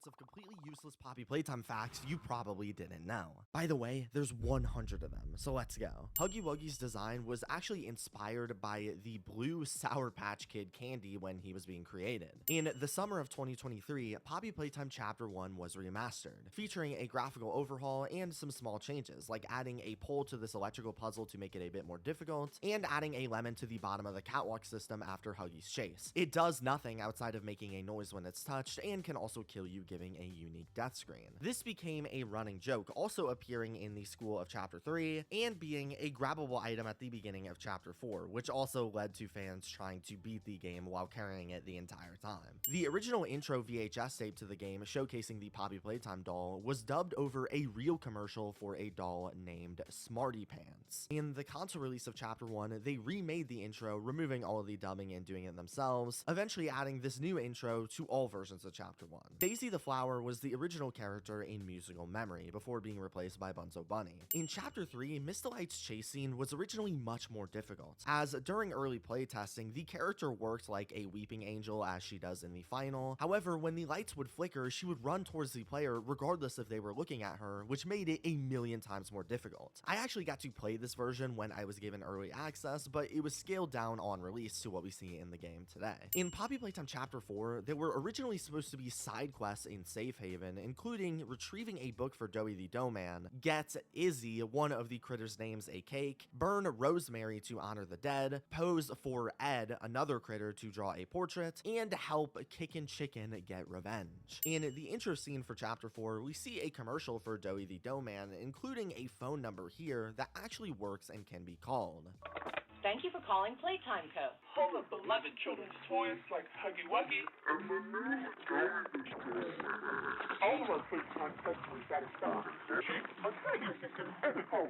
minutes of completely useless Poppy Playtime facts you probably didn't know. By the way, there's 100 of them, so let's go. Huggy Wuggy's design was actually inspired by the blue Sour Patch Kid candy when he was being created. In the summer of 2023, Poppy Playtime Chapter 1 was remastered, featuring a graphical overhaul and some small changes, like adding a pole to this electrical puzzle to make it a bit more difficult, and adding a lemon to the bottom of the catwalk system after Huggy's chase. It does nothing outside of making a noise when it's touched, and can also kill you, giving a unique death screen. This became a running joke, also appearing in the school of Chapter 3, and being a grabbable item at the beginning of Chapter 4, which also led to fans trying to beat the game while carrying it the entire time. The original intro VHS tape to the game, showcasing the Poppy Playtime doll, was dubbed over a real commercial for a doll named Smarty Pants. In the console release of Chapter 1, they remade the intro, removing all of the dubbing and doing it themselves, eventually adding this new intro to all versions of Chapter 1. Daisy the Flower was the original character in musical memory, before being replaced by Bunzo Bunny. In Chapter 3, Miss Delight's chase scene was originally much more difficult, as during early playtesting, the character worked like a weeping angel as she does in the final. However, when the lights would flicker, she would run towards the player regardless if they were looking at her, which made it a million times more difficult. I actually got to play this version when I was given early access, but it was scaled down on release to what we see in the game today. In Poppy Playtime Chapter 4, there were originally supposed to be side quests in Safe Haven, including retrieving a book for Doughy the Dough Man, get Izzy, one of the critters' names, a cake, burn Rosemary to honor the dead, pose for Ed, another critter, to draw a portrait, and help Kickin' Chicken get revenge. In the intro scene for Chapter 4, we see a commercial for Doughy the Dough Man, including a phone number here that actually works and can be called. Thank you for calling Playtime Co. Home of beloved children's toys like Huggy Wuggy. And the new all of our Playtime customers satisfied. Keep a tracking system and a phone.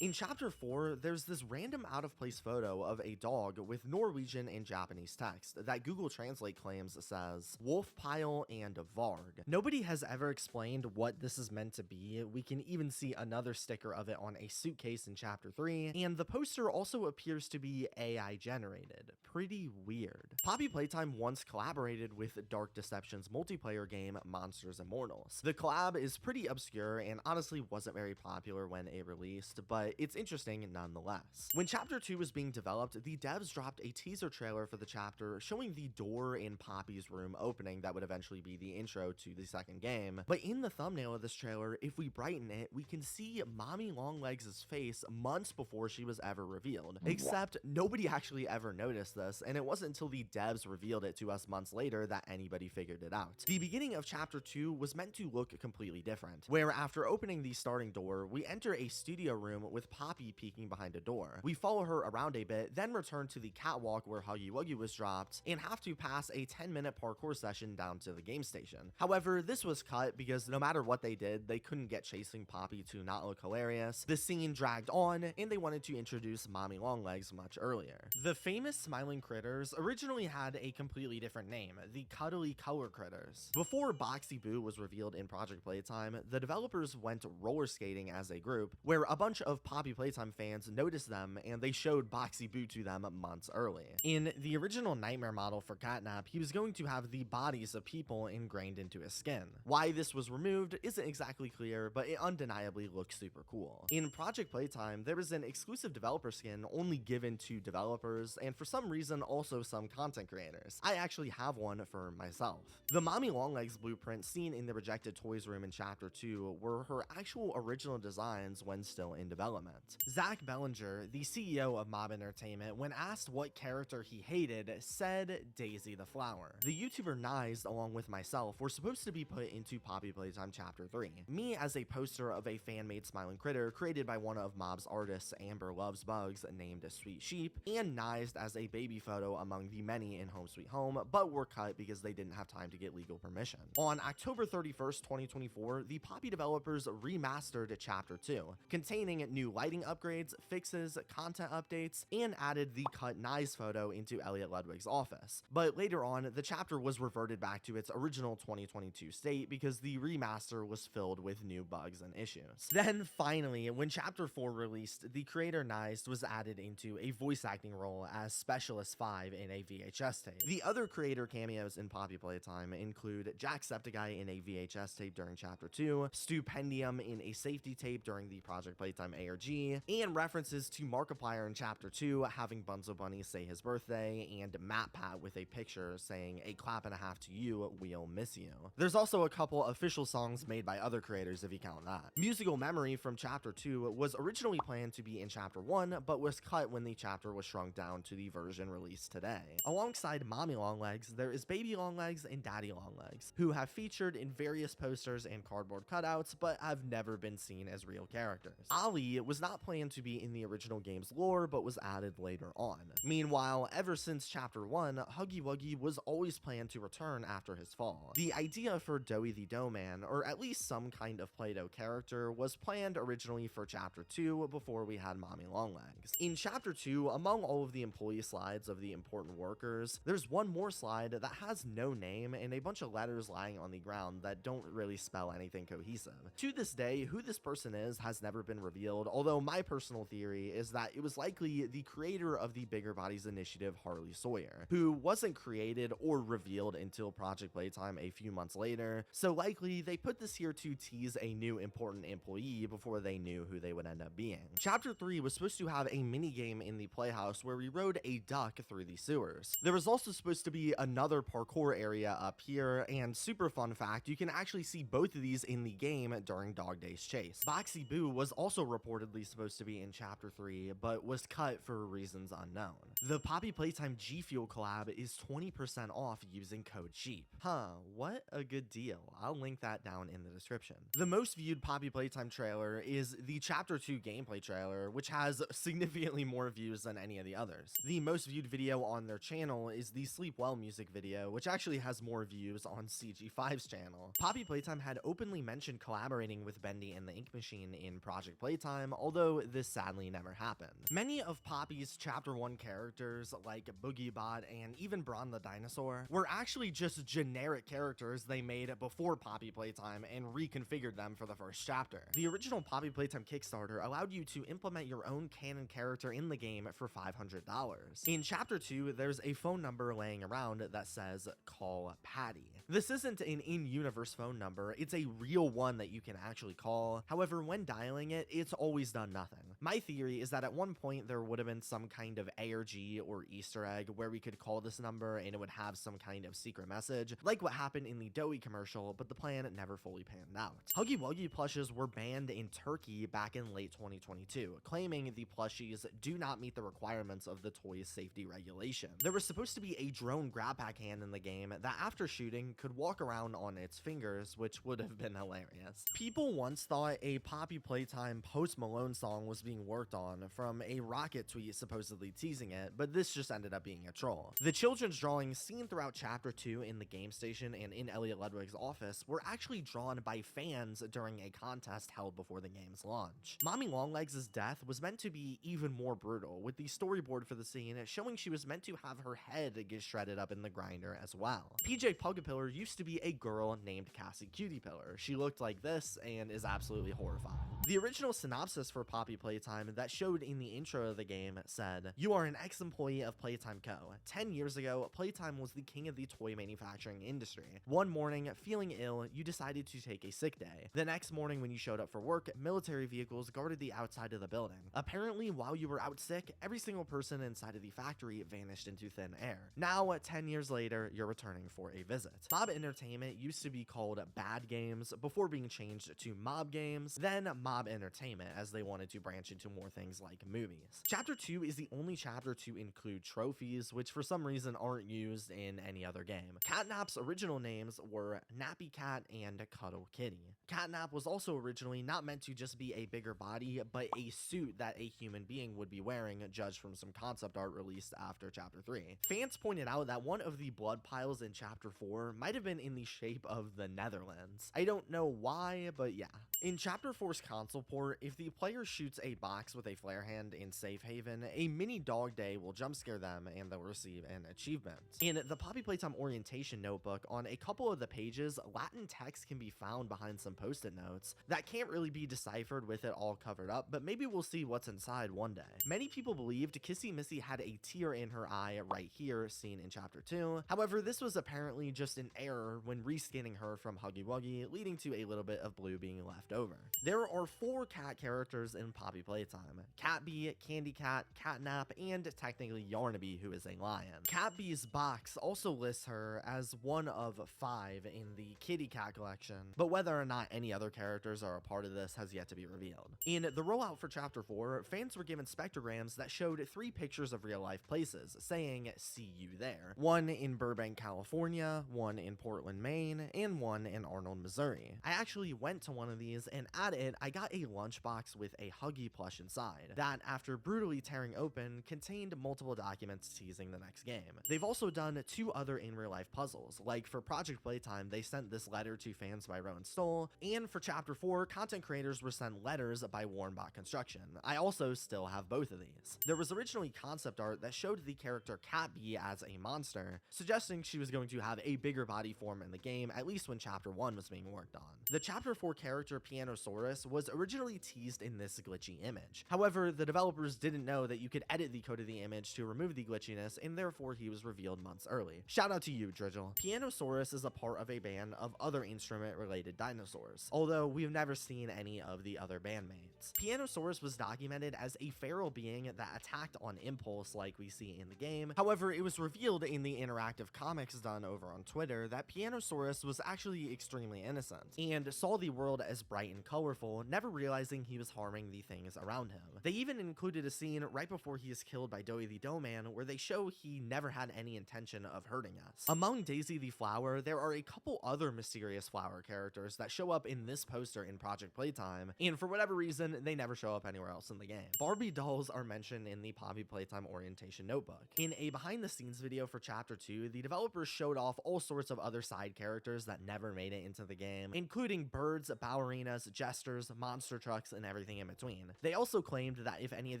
In Chapter 4, there's this random out-of-place photo of a dog with Norwegian and Japanese text that Google Translate claims says Wolf Pile and Varg. Nobody has ever explained what this is meant to be. We can even see another sticker of it on a suitcase in Chapter 3, and the poster also appears to be AI generated. Pretty weird. Poppy Playtime once collaborated with Dark Deception's multiplayer game Monsters Immortals. The collab is pretty obscure and honestly wasn't very popular when it released, but it's interesting nonetheless. When Chapter 2 was being developed, the devs dropped a teaser trailer for the chapter showing the door in Poppy's room opening that would eventually be the intro to the second game. But in the thumbnail of this trailer, if we brighten it, we can see Mommy Longlegs' face months before she was ever revealed. Except nobody actually ever noticed this, and it wasn't until the devs revealed it to us months later that anybody figured it out. The beginning of Chapter 2 was meant to look completely different, where after opening the starting door, we enter a studio room with Poppy peeking behind a door. We follow her around a bit, then return to the catwalk where Huggy Wuggy was dropped, and have to pass a 10-minute parkour session down to the game station. However, this was cut because no matter what they did, they couldn't get chasing Poppy to not look hilarious. The scene dragged on, and they wanted to introduce Mommy Longlegs much earlier. The famous smiling critters originally had a completely different name, the Cuddly Color Critters. Before Boxy Boo was revealed in Project Playtime, the developers went roller skating as a group, where a bunch of Poppy Playtime fans noticed them, and they showed Boxy Boo to them months early. In the original Nightmare model for Catnap, he was going to have the bodies of people ingrained into his skin. Why this was removed isn't exactly clear, but it undeniably looks super cool. In Project Playtime, there was an exclusive developer skin only given to developers, and for some reason also some content creators. I actually have one for myself. The Mommy Longlegs blueprint seen in the Rejected Toys room in Chapter 2 were her actual original designs when still in development. Zach Bellinger, the CEO of Mob Entertainment, when asked what character he hated, said Daisy the Flower. The YouTuber Nized, along with myself, were supposed to be put into Poppy Playtime Chapter 3. Me as a poster of a fan-made smiling critter created by one of Mob's artists, Amber Loves Bugs, named Sweet Sheep, and Nized as a baby photo among the many in Home Sweet Home, but were cut because they didn't have time to get legal permission. On October 31st, 2024, the Poppy developers remastered Chapter 2, containing new new lighting upgrades, fixes, content updates, and added the cut Nyes photo into Elliot Ludwig's office. But later on, the chapter was reverted back to its original 2022 state because the remaster was filled with new bugs and issues. Then finally, when Chapter 4 released, the creator Nyes was added into a voice acting role as Specialist 5 in a VHS tape. The other creator cameos in Poppy Playtime include Jacksepticeye in a VHS tape during Chapter 2, Stupendium in a safety tape during the Project Playtime ARG, and references to Markiplier in Chapter 2 having Bunzo Bunny say his birthday, and MatPat with a picture saying "a clap and a half to you, we'll miss you." There's also a couple official songs made by other creators if you count that. Musical Memory from Chapter 2 was originally planned to be in Chapter 1, but was cut when the chapter was shrunk down to the version released today. Alongside Mommy Longlegs, there is Baby Longlegs and Daddy Longlegs, who have featured in various posters and cardboard cutouts, but have never been seen as real characters. Ollie was not planned to be in the original game's lore, but was added later on. Meanwhile, ever since Chapter 1, Huggy Wuggy was always planned to return after his fall. The idea for Doughy the Dough Man, or at least some kind of Play-Doh character, was planned originally for Chapter 2 before we had Mommy Longlegs. In Chapter 2, among all of the employee slides of the important workers, there's one more slide that has no name and a bunch of letters lying on the ground that don't really spell anything cohesive. To this day, who this person is has never been revealed, although my personal theory is that it was likely the creator of the Bigger Bodies Initiative, Harley Sawyer, who wasn't created or revealed until Project Playtime a few months later, so likely they put this here to tease a new important employee before they knew who they would end up being. Chapter 3 was supposed to have a minigame in the playhouse where we rode a duck through the sewers. There was also supposed to be another parkour area up here, and super fun fact, you can actually see both of these in the game during Dog Days Chase. Boxy Boo was also reportedly supposed to be in Chapter 3, but was cut for reasons unknown. The Poppy Playtime G Fuel collab is 20% off using code SHEEP. Huh, what a good deal. I'll link that down in the description. The most viewed Poppy Playtime trailer is the Chapter 2 gameplay trailer, which has significantly more views than any of the others. The most viewed video on their channel is the Sleep Well music video, which actually has more views on CG5's channel. Poppy Playtime had openly mentioned collaborating with Bendy and the Ink Machine in Project Playtime, although this sadly never happened. Many of Poppy's Chapter 1 characters, like Boogie Bot and even Bron the Dinosaur, were actually just generic characters they made before Poppy Playtime and reconfigured them for the first chapter. The original Poppy Playtime Kickstarter allowed you to implement your own canon character in the game for $500. In Chapter 2, there's a phone number laying around that says, "Call Patty." This isn't an in-universe phone number, it's a real one that you can actually call. However, when dialing it, it's always done nothing. My theory is that at one point there would have been some kind of ARG or Easter egg where we could call this number and it would have some kind of secret message, like what happened in the Doughy commercial, but the plan never fully panned out. Huggy Wuggy plushes were banned in Turkey back in late 2022, claiming the plushies do not meet the requirements of the toy's safety regulation. There was supposed to be a drone grab pack hand in the game that after shooting could walk around on its fingers, which would have been hilarious. People once thought a Poppy Playtime Post Malone song was being worked on from a Rocket tweet supposedly teasing it, but this just ended up being a troll. The children's drawings seen throughout Chapter 2 in the game station and in Elliot Ludwig's office were actually drawn by fans during a contest held before the game's launch. Mommy Longlegs' death was meant to be even more brutal, with the storyboard for the scene showing she was meant to have her head get shredded up in the grinder as well. PJ Pugapillar used to be a girl named Cassie Cutie Pillar. She looked like this and is absolutely horrifying. The original synopsis for Poppy Playtime that showed in the intro of the game said, "You are an ex-employee of Playtime Co. 10 years ago, Playtime was the king of the toy manufacturing industry. One morning, feeling ill, you decided to take a sick day. The next morning when you showed up for work, military vehicles guarded the outside of the building. Apparently, while you were out sick, every single person inside of the factory vanished into thin air. Now, 10 years later, you're returning for a visit. Mob Entertainment used to be called Bad Games before being changed to Mob Games, then Mob Entertainment as they wanted to branch into more things like movies. Chapter 2 is the only chapter to include trophies, which for some reason aren't used in any other game. Catnap's original names were Nappy Cat and Cuddle Kitty. Catnap was also originally not meant to just be a bigger body, but a suit that a human being would be wearing, judged from some concept art released after Chapter 3. Fans pointed out that one of the blood piles in Chapter 4 might have been in the shape of the Netherlands. I don't know why, but yeah. In Chapter 4's console port, if the the player shoots a box with a flare hand in Safe Haven, a mini dog day will jump scare them and they'll receive an achievement. In the Poppy Playtime orientation notebook, on a couple of the pages, Latin text can be found behind some post-it notes that can't really be deciphered with it all covered up, but maybe we'll see what's inside one day. Many people believed Kissy Missy had a tear in her eye right here, seen in chapter 2. However, this was apparently just an error when reskinning her from Huggy Wuggy, leading to a little bit of blue being left over. There are 4 cat characters in Poppy Playtime: Catbee, Candy Cat, Catnap, and technically Yarnaby, who is a lion. Catbee's box also lists her as one of 5 in the Kitty Cat collection, but whether or not any other characters are a part of this has yet to be revealed. In the rollout for chapter 4, fans were given spectrograms that showed 3 pictures of real life places, saying "see you there." One in Burbank, California, one in Portland, Maine, and one in Arnold, Missouri. I actually went to one of these, and at it, I got a lunchbox with a Huggy plush inside, that after brutally tearing open, contained multiple documents teasing the next game. They've also done 2 other in real life puzzles, like for Project Playtime, they sent this letter to fans by Rowan Stoll, and for chapter 4, content creators were sent letters by Warnbot Construction. I also still have both of these. There was originally concept art that showed the character Catbee as a monster, suggesting she was going to have a bigger body form in the game, at least when chapter 1 was being worked on. The chapter 4 character Pianosaurus was originally teased in this glitchy image. However, the developers didn't know that you could edit the code of the image to remove the glitchiness, and therefore he was revealed months early. Shout out to you, Drizzle. Pianosaurus is a part of a band of other instrument-related dinosaurs, although we've never seen any of the other bandmates. Pianosaurus was documented as a feral being that attacked on impulse like we see in the game. However, it was revealed in the interactive comics done over on Twitter that Pianosaurus was actually extremely innocent, and saw the world as bright and colorful, never realizing he was harming the things around him. They even included a scene right before he is killed by Doughy the Doughman where they show he never had any intention of hurting us. Among Daisy the Flower, there are a couple other mysterious flower characters that show up in this poster in Project Playtime, and for whatever reason, they never show up anywhere else in the game. Barbie dolls are mentioned in the Poppy Playtime orientation notebook. In a behind-the-scenes video for chapter 2, the developers showed off all sorts of other side characters that never made it into the game, including birds, ballerinas, jesters, monster trucks, and everything in between. They also claimed that if any of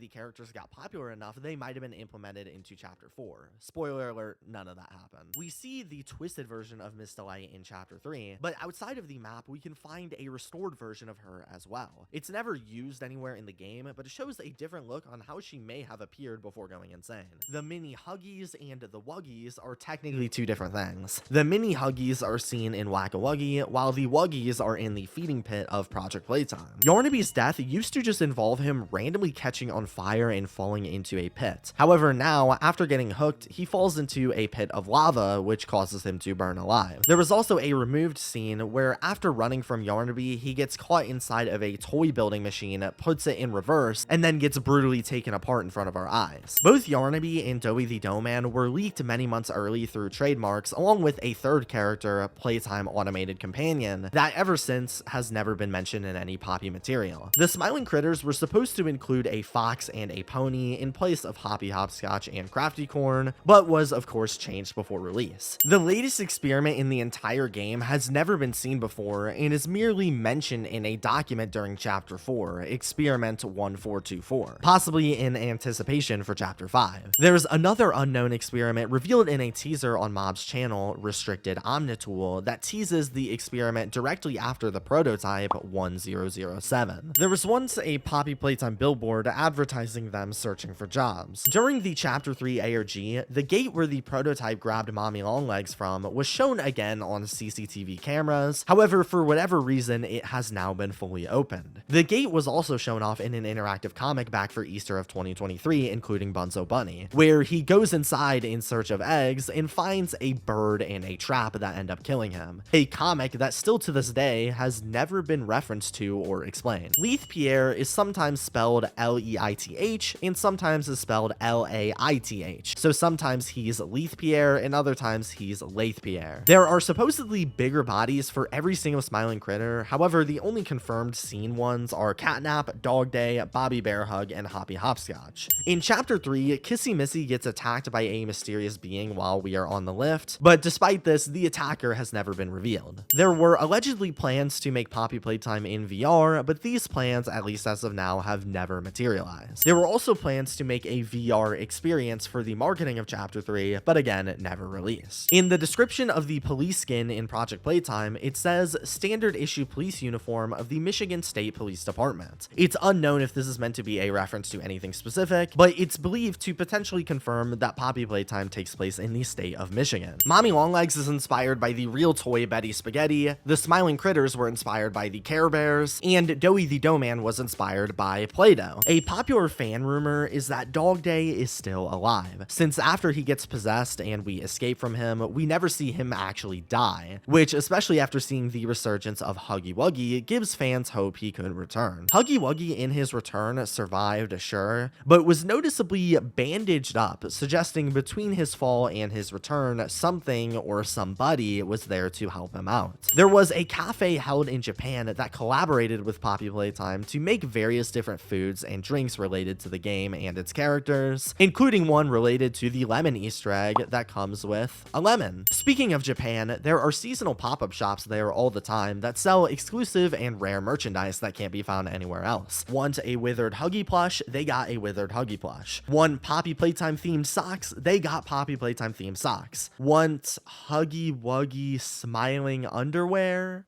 the characters got popular enough, they might have been implemented into chapter 4. Spoiler alert, none of that happened. We see the twisted version of Miss Delight in chapter 3, but outside of the map, we can find a restored version of her as well. It's never used anywhere in the game, but it shows a different look on how she may have appeared before going insane. The mini Huggies and the Wuggies are technically 2 different things. The mini Huggies are seen in Whack-A-Wuggy, while the Wuggies are in the feeding pit of Project Playtime. Yarnaby's death used to just involve him randomly catching on fire and falling into a pit. However, now, after getting hooked, he falls into a pit of lava, which causes him to burn alive. There was also a removed scene where after running from Yarnaby, he gets caught inside of a toy building machine, puts it in reverse, and then gets brutally taken apart in front of our eyes. Both Yarnaby and Doughy the Doughman were leaked many months early through trademarks, along with a third character, Playtime Automated Companion, that ever since has never been mentioned in any Poppy material. The smiling critters were supposed to include a fox and a pony in place of Hoppy Hopscotch and Crafty Corn, but was of course changed before release. The latest experiment in the entire game has never been seen before and is merely mentioned in a document during chapter 4, Experiment 1424, possibly in anticipation for chapter 5. There's another unknown experiment revealed in a teaser on Mob's channel, Restricted Omnitool, that teases the experiment directly after the prototype 1007. There was once a Poppy Playtime billboard advertising them searching for jobs. During the chapter 3 ARG, the gate where the prototype grabbed Mommy Longlegs from was shown again on CCTV cameras. However, for whatever reason, it has now been fully opened. The gate was also shown off in an interactive comic back for Easter of 2023, including Bunzo Bunny, where he goes inside in search of eggs and finds a bird and a trap that end up killing him. A comic that still to this day has never been referenced to or explained. Leith Pierre is sometimes spelled Leith and sometimes is spelled Laith. So sometimes he's Leith Pierre and other times he's Laith Pierre. There are supposedly bigger bodies for every single smiling critter. However, the only confirmed seen ones are Catnap, Dog Day, Bobby Bear Hug, and Hoppy Hopscotch. In chapter 3, Kissy Missy gets attacked by a mysterious being while we are on the lift, but despite this, the attacker has never been revealed. There were allegedly plans to make Poppy Playtime in VR, but these plans plans, at least as of now, have never materialized. There were also plans to make a VR experience for the marketing of Chapter 3, but again, never released. In the description of the police skin in Project Playtime, it says standard issue police uniform of the Michigan State Police Department. It's unknown if this is meant to be a reference to anything specific, but it's believed to potentially confirm that Poppy Playtime takes place in the state of Michigan. Mommy Longlegs is inspired by the real toy Betty Spaghetti, the Smiling Critters were inspired by the Care Bears, and Doughy the Doughman was inspired by Play-Doh. A popular fan rumor is that Dog Day is still alive, since after he gets possessed and we escape from him, we never see him actually die, which, especially after seeing the resurgence of Huggy Wuggy, gives fans hope he could return. Huggy Wuggy in his return survived, sure, but was noticeably bandaged up, suggesting between his fall and his return, something or somebody was there to help him out. There was a cafe held in Japan that collaborated with Poppy Playtime to make various different foods and drinks related to the game and its characters, including one related to the lemon Easter egg that comes with a lemon. Speaking of Japan, there are seasonal pop-up shops there all the time that sell exclusive and rare merchandise that can't be found anywhere else. Want a withered Huggy plush? They got a withered Huggy plush. Want Poppy Playtime themed socks? They got Poppy Playtime themed socks. Want Huggy Wuggy smiling underwear?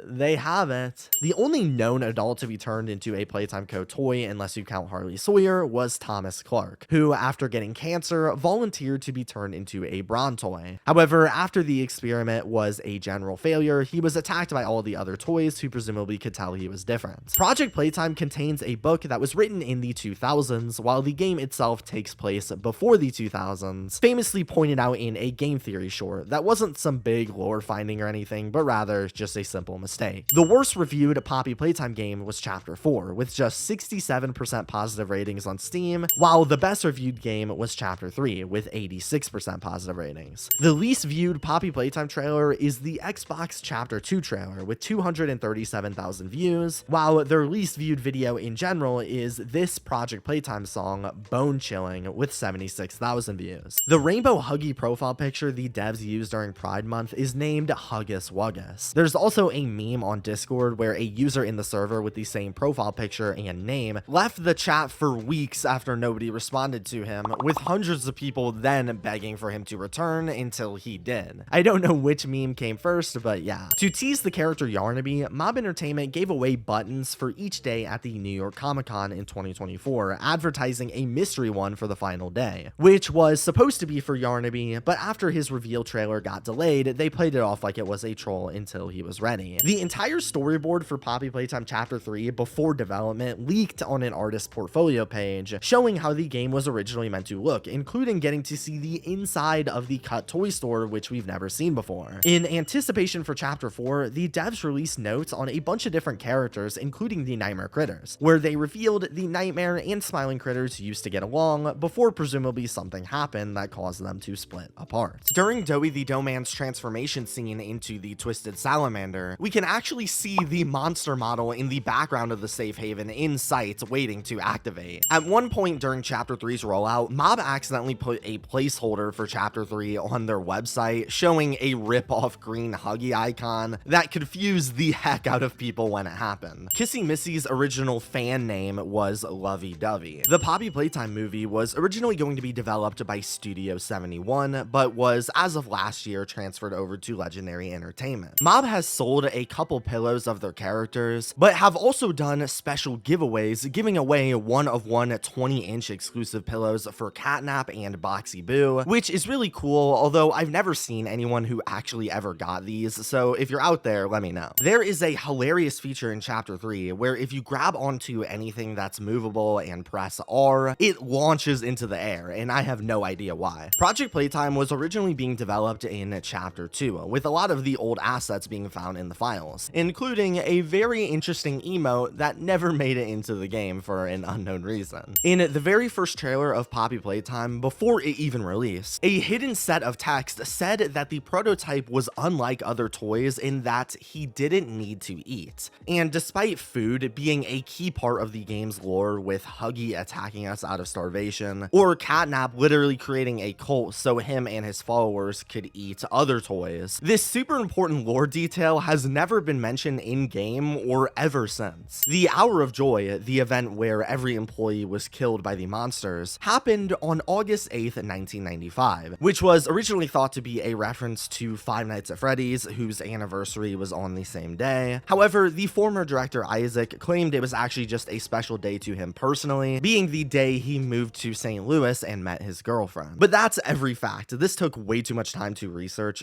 They have it. The only known adult to be turned into a Playtime Co. toy, unless you count Harley Sawyer, was Thomas Clark, who, after getting cancer, volunteered to be turned into a Bron toy. However, after the experiment was a general failure, he was attacked by all the other toys who presumably could tell he was different. Project Playtime contains a book that was written in the 2000s, while the game itself takes place before the 2000s, famously pointed out in a game theory short that wasn't some big lore finding or anything, but rather just a simple mistake. The worst reviewed Poppy Playtime game was Chapter 4, with just 67% positive ratings on Steam, while the best reviewed game was Chapter 3, with 86% positive ratings. The least viewed Poppy Playtime trailer is the Xbox Chapter 2 trailer, with 237,000 views, while their least viewed video in general is this Project Playtime song, Bone Chilling, with 76,000 views. The rainbow Huggy profile picture the devs used during Pride Month is named Huggus Wuggus. There's also a meme on Discord where a user in the server with the same profile picture and name left the chat for weeks after nobody responded to him, with hundreds of people then begging for him to return until he did. I don't know which meme came first, but yeah. To tease the character Yarnaby, Mob Entertainment gave away buttons for each day at the New York Comic Con in 2024, advertising a mystery one for the final day, which was supposed to be for Yarnaby, but after his reveal trailer got delayed, they played it off like it was a troll until he was ready. The entire storyboard for Poppy Playtime Chapter 3 before development leaked on an artist portfolio page, showing how the game was originally meant to look, including getting to see the inside of the cut toy store, which we've never seen before. In anticipation for Chapter 4, the devs released notes on a bunch of different characters, including the Nightmare Critters, where they revealed the Nightmare and Smiling Critters used to get along before presumably something happened that caused them to split apart. During Doughy the Doughman's transformation scene into the Twisted Salamander, we can actually see the monster model in the background of the safe haven in sight waiting to activate. At one point during Chapter 3's rollout, Mob accidentally put a placeholder for Chapter 3 on their website, showing a rip-off green Huggy icon that confused the heck out of people when it happened. Kissy Missy's original fan name was Lovey Dovey. The Poppy Playtime movie was originally going to be developed by Studio 71, but was, as of last year, transferred over to Legendary Entertainment. Mob has sold a couple pillows of their characters, but have also done special giveaways, giving away one of one 20-inch exclusive pillows for Catnap and Boxy Boo, which is really cool, although I've never seen anyone who actually ever got these, so if you're out there, let me know. There is a hilarious feature in Chapter 3 where if you grab onto anything that's movable and press R, it launches into the air, and I have no idea why. Project Playtime was originally being developed in Chapter 2, with a lot of the old assets being found in the files, including a very interesting emote that never made it into the game for an unknown reason. In the very first trailer of Poppy Playtime, before it even released, a hidden set of text said that the prototype was unlike other toys in that he didn't need to eat. And despite food being a key part of the game's lore, with Huggy attacking us out of starvation, or Catnap literally creating a cult so him and his followers could eat other toys, this super important lore detail has never been mentioned in game or ever since. The Hour of Joy, the event where every employee was killed by the monsters, happened on August 8th, 1995, which was originally thought to be a reference to Five Nights at Freddy's, whose anniversary was on the same day. However, the former director Isaac claimed it was actually just a special day to him personally, being the day he moved to St. Louis and met his girlfriend. But that's every fact. This took way too much time to research.